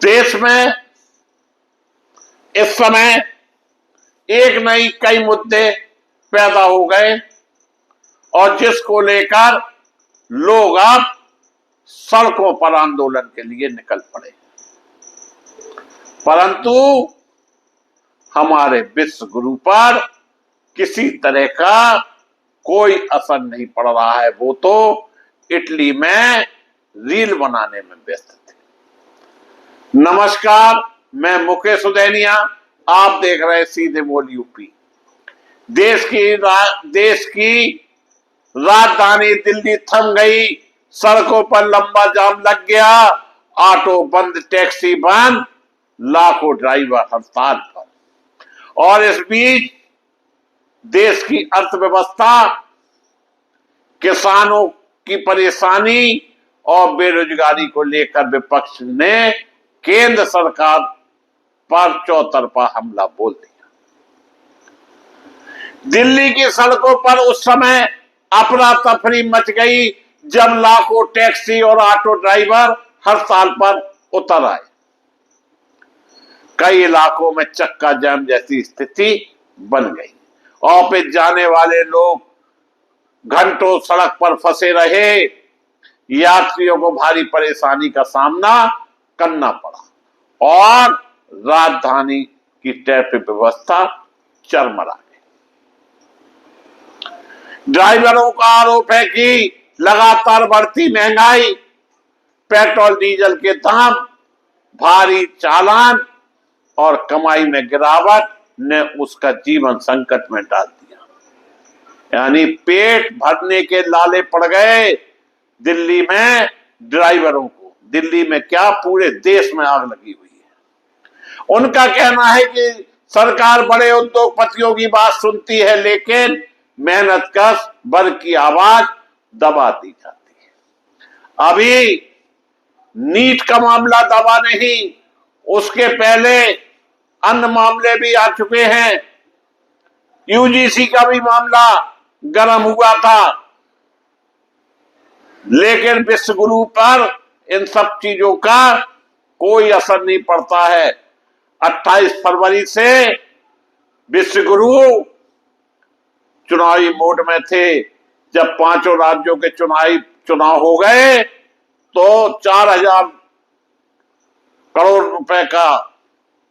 देश में इस समय एक नहीं कई मुद्दे पैदा हो गए और जिसको लेकर लोग अब सड़कों पर आंदोलन के लिए निकल पड़े। परंतु हमारे विश्व गुरु पर किसी तरह का कोई असर नहीं पड़ रहा है। वो तो इटली में रील बनाने में व्यस्त थे। नमस्कार, मैं मुकेश उदैनिया, आप देख रहे हैं सीधे बोल यूपी। देश की राजधानी दिल्ली थम गई, सड़कों पर लंबा जाम लग गया, ऑटो बंद, टैक्सी बंद, लाखों ड्राइवर हड़ताल पर। और इस बीच देश की अर्थव्यवस्था, किसानों की परेशानी और बेरोजगारी को लेकर विपक्ष ने केंद्र सरकार पर चौतरफा हमला बोल दिया। दिल्ली की सड़कों पर उस समय अफरा तफरी मच गई जब लाखों टैक्सी और ऑटो ड्राइवर हड़ताल पर उतर आए। कई इलाकों में चक्का जाम जैसी स्थिति बन गई। ऑफिस जाने वाले लोग घंटों सड़क पर फंसे रहे। यात्रियों को भारी परेशानी का सामना करना पड़ा और राजधानी की ट्रैफिक व्यवस्था चरमरा गई। ड्राइवरों का आरोप है कि लगातार बढ़ती महंगाई, पेट्रोल डीजल के दाम, भारी चालान और कमाई में गिरावट ने उसका जीवन संकट में डाल दिया। यानी पेट भरने के लाले पड़ गए दिल्ली में ड्राइवरों को। दिल्ली में क्या, पूरे देश में आग लगी हुई है। उनका कहना है कि सरकार बड़े उद्योगपतियों की बात सुनती है, लेकिन मेहनतकश वर्ग की आवाज दबा दी जाती है। अभी नीट का मामला दबा नहीं, उसके पहले अन्य मामले भी आ चुके हैं। यूजीसी का भी मामला गर्म हुआ था, लेकिन विश्व गुरु पर इन सब चीजों का कोई असर नहीं पड़ता है। 28 फरवरी से विश्व गुरु चुनावी मोड में थे। जब पांचों राज्यों के चुनाव हो गए तो 4000 करोड़ रुपए का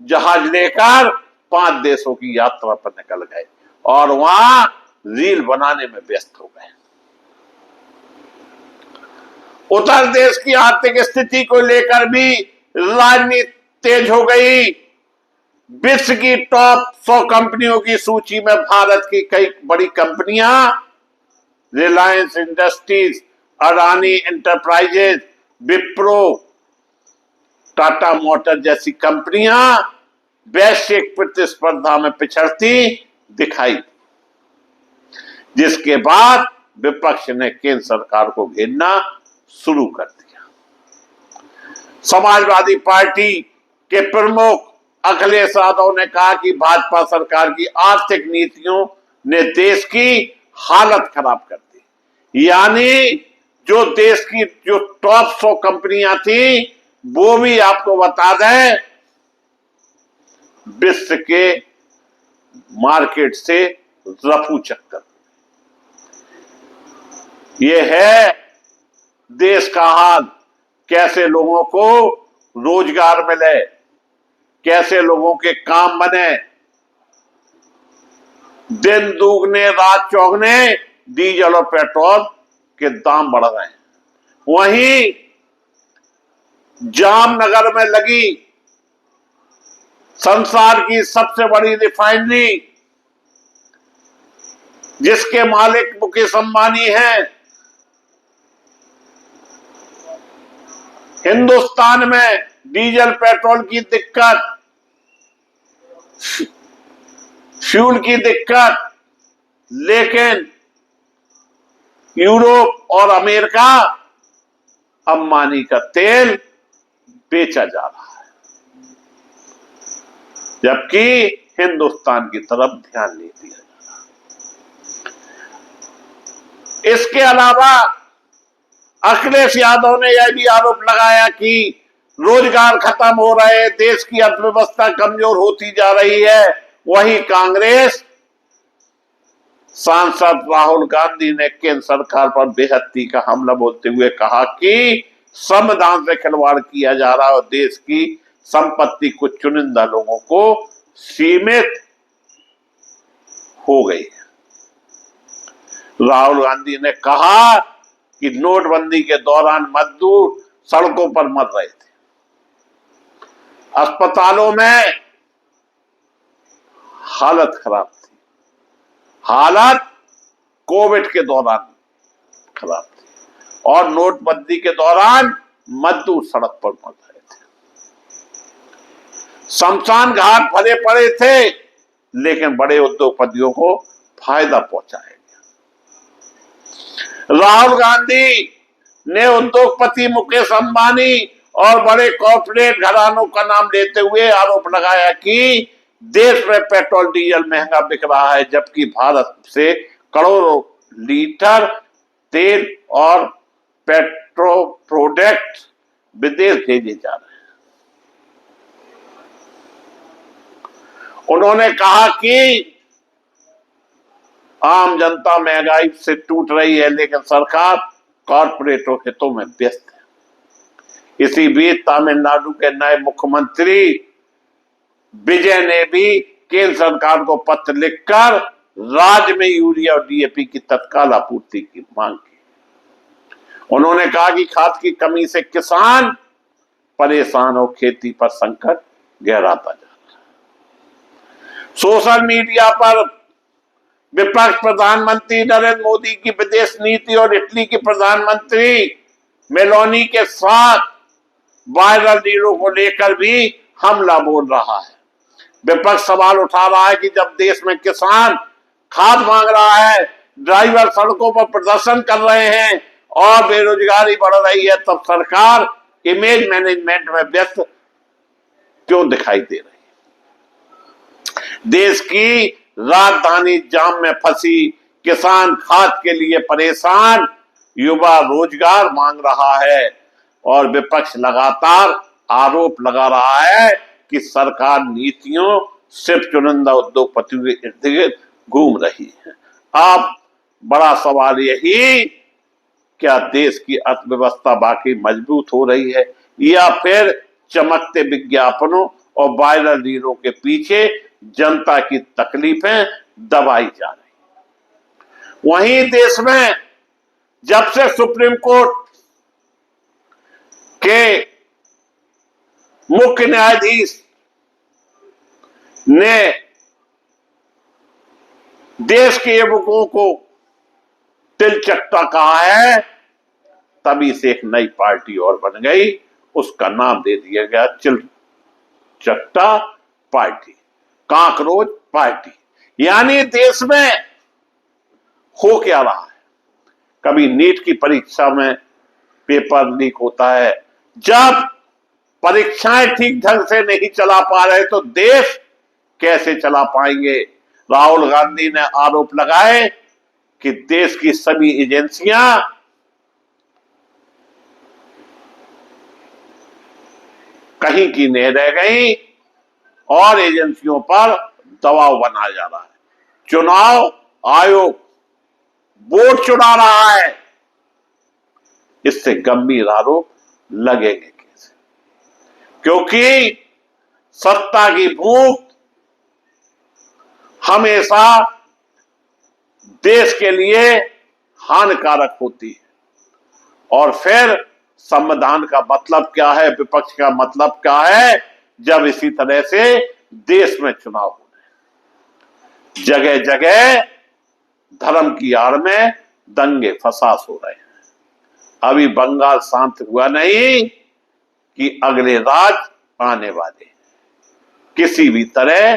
जहाज लेकर 5 देशों की यात्रा पर निकल गए और वहां रील बनाने में व्यस्त हो गए। उत्तर देश की आर्थिक स्थिति को लेकर भी राजनीति तेज हो गई। विश्व की टॉप 100 कंपनियों की सूची में भारत की कई बड़ी कंपनियां, Reliance industries, Adani enterprises, Wipro, Tata motor जैसी कंपनियां वैश्विक प्रतिस्पर्धा में पिछड़ती दिखाई, जिसके बाद विपक्ष ने केंद्र सरकार को घेरना शुरू कर दिया। समाजवादी पार्टी के प्रमुख अखिलेश यादव ने कहा कि भाजपा सरकार की आर्थिक नीतियों ने देश की हालत खराब कर दी। यानी जो देश की जो टॉप 100 कंपनियां थी, वो भी आपको बता दें विश्व के मार्केट से रफू चक्कर। ये है देश का हाल। कैसे लोगों को रोजगार मिले, कैसे लोगों के काम बने। दिन दुगने रात चौगने डीजल और पेट्रोल के दाम बढ़ रहे हैं। वहीं जामनगर में लगी संसार की सबसे बड़ी रिफाइनरी, जिसके मालिक मुकेश अंबानी हैं, हिंदुस्तान में डीजल पेट्रोल की दिक्कत, फ्यूल की दिक्कत, लेकिन यूरोप और अमेरिका अंबानी का तेल बेचा जा रहा है, जबकि हिंदुस्तान की तरफ ध्यान नहीं दिया जा रहा। इसके अलावा अखिलेश यादव ने यह भी आरोप लगाया कि रोजगार खत्म हो रहे हैं, देश की अर्थव्यवस्था कमजोर होती जा रही है। वही कांग्रेस सांसद राहुल गांधी ने केंद्र सरकार पर बेहत्ती का हमला बोलते हुए कहा कि संविधान से खिलवाड़ किया जा रहा है और देश की संपत्ति कुछ चुनिंदा लोगों को सीमित हो गई है। राहुल गांधी ने कहा कि नोटबंदी के दौरान मजदूर सड़कों पर मर रहे थे, अस्पतालों में हालत खराब थी, हालत कोविड के दौरान खराब थी और नोटबंदी के दौरान मजदूर सड़क पर मर रहे थे। शमशान घाट भरे पड़े थे, लेकिन बड़े उद्योगपतियों को फायदा पहुंचाया गया। राहुल गांधी ने उद्योगपति मुकेश अंबानी और बड़े कॉर्पोरेट घरानों का नाम लेते हुए आरोप लगाया कि देश में पेट्रोल डीजल महंगा बिक रहा है, जबकि भारत से करोड़ों लीटर तेल और पेट्रो प्रोडक्ट विदेश भेजे जा रहे हैं। उन्होंने कहा कि आम जनता महंगाई से टूट रही है, लेकिन सरकार कॉर्पोरेटों हितों में व्यस्त है। इसी बीच तमिलनाडु के नए मुख्यमंत्री विजय ने भी केंद्र सरकार को पत्र लिखकर राज्य में यूरिया और डीएपी की तत्काल आपूर्ति की मांग की। उन्होंने कहा कि खाद की कमी से किसान परेशान और खेती पर संकट गहराता जा रहा है। सोशल मीडिया पर विपक्ष प्रधानमंत्री नरेंद्र मोदी की विदेश नीति और इटली की प्रधानमंत्री मेलोनी के साथ वायरल वीडियो को लेकर भी हमला बोल रहा है। विपक्ष सवाल उठा रहा है कि जब देश में किसान खाद मांग रहा है, ड्राइवर सड़कों पर प्रदर्शन कर रहे हैं और बेरोजगारी बढ़ रही है, तब सरकार इमेज मैनेजमेंट में व्यस्त क्यों दिखाई दे रही है। देश की राजधानी जाम में फंसी किसान खाद के लिए परेशान, युवा रोजगार मांग रहा है और विपक्ष लगातार आरोप लगा रहा है कि सरकार नीतियों सिर्फ चुनिंदा उद्योगपतियों के इर्द गिर्द घूम रही है। अब बड़ा सवाल यही, क्या देश की अर्थव्यवस्था बाकी मजबूत हो रही है या फिर चमकते विज्ञापनों और वायरल रीलों के पीछे जनता की तकलीफें दबाई जा रही। वहीं देश में जब से सुप्रीम कोर्ट के मुख्य न्यायाधीश ने देश के युवकों को तिलचट्टा कहा है, तभी से एक नई पार्टी और बन गई, उसका नाम दे दिया गया चिलचट्टा पार्टी, काकरोच पार्टी। यानी देश में हो क्या रहा है, कभी नीट की परीक्षा में पेपर लीक होता है, जब परीक्षाएं ठीक ढंग से नहीं चला पा रहे तो देश कैसे चला पाएंगे। राहुल गांधी ने आरोप लगाए कि देश की सभी एजेंसियां कहीं की नहीं रह गई और एजेंसियों पर दबाव बनाया जा रहा है। चुनाव आयोग वोट चुरा रहा है, इससे गंभीर आरोप लगेंगे कैसे, क्योंकि सत्ता की भूख हमेशा देश के लिए हानिकारक होती है। और फिर संविधान का मतलब क्या है, विपक्ष का मतलब क्या है, जब इसी तरह से देश में चुनाव हो रहे, जगह जगह धर्म की आड़ में दंगे फसाद हो रहे हैं। अभी बंगाल शांत हुआ नहीं कि अगले राज आने वाले, किसी भी तरह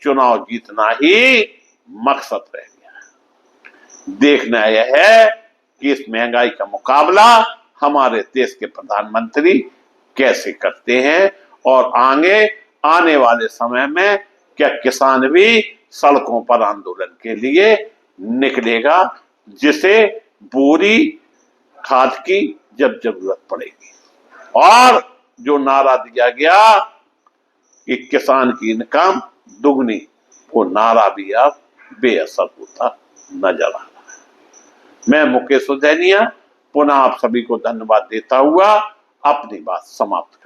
चुनाव जीतना ही मकसद रह गया। देखना यह है कि इस महंगाई का मुकाबला हमारे देश के प्रधानमंत्री कैसे करते हैं और आगे आने वाले समय में क्या किसान भी सड़कों पर आंदोलन के लिए निकलेगा, जिसे पूरी खाद की जब जरूरत पड़ेगी। और जो नारा दिया गया कि किसान की इनकम दुगनी, वो नारा भी अब बेअसर होता नजर आ रहा है। मैं मुकेश उदैनिया पुनः आप सभी को धन्यवाद देता हुआ अपनी बात समाप्त